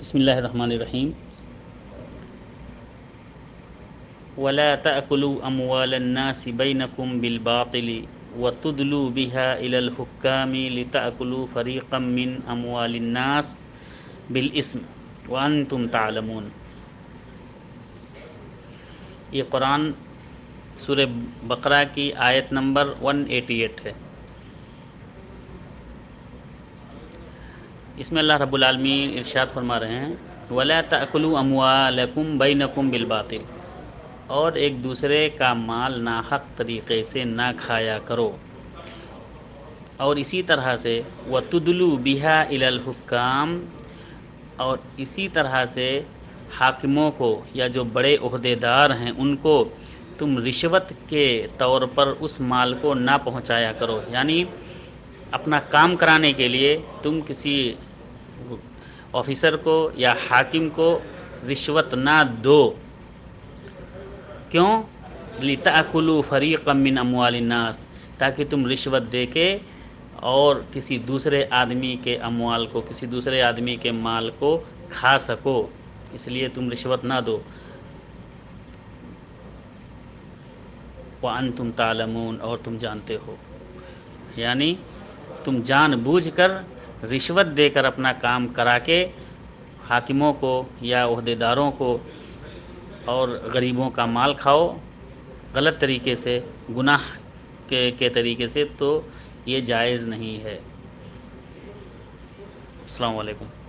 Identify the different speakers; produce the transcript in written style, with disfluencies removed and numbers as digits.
Speaker 1: بسم اللہ الرحمن الرحیم ولا تأكلوا أموال الناس بينكم بالباطل وتدلوا بها إلى الحكام لتأكلوا فريقا من أموال الناس بالإثم وأنتم تعلمون۔ یہ قرآن سورہ بقرہ کی آیت نمبر 188 ہے۔ اس میں اللہ رب العالمین ارشاد فرما رہے ہیں وَلَا تَأْكُلُوا أَمْوَالَكُمْ بَيْنَكُمْ بِالْبَاطِلِ، اور ایک دوسرے کا مال ناحق طریقے سے نہ کھایا کرو، اور اسی طرح سے وَتُدْلُوا بِهَا إِلَى الْحُكَّامِ، اور اسی طرح سے حاکموں کو یا جو بڑے عہدیدار ہیں ان کو تم رشوت کے طور پر اس مال کو نہ پہنچایا کرو، یعنی اپنا کام کرانے کے لیے تم کسی آفیسر کو یا حاکم کو رشوت نہ دو۔ کیوں؟ لِتَأْكُلُوا فَرِيقًا مِّنْ أَمْوَالِ النَّاسِ، تاکہ تم رشوت دے کے اور کسی دوسرے آدمی کے اموال کو، کسی دوسرے آدمی کے مال کو کھا سکو، اس لیے تم رشوت نہ دو۔ وَأَنْتُمْ تَعْلَمُونَ، اور تم جانتے ہو، یعنی تم جان بوجھ کر رشوت دے کر اپنا کام کرا کے حاکموں کو یا عہدیداروں کو اور غریبوں کا مال کھاؤ غلط طریقے سے، گناہ کے طریقے سے، تو یہ جائز نہیں ہے۔ السلام علیکم۔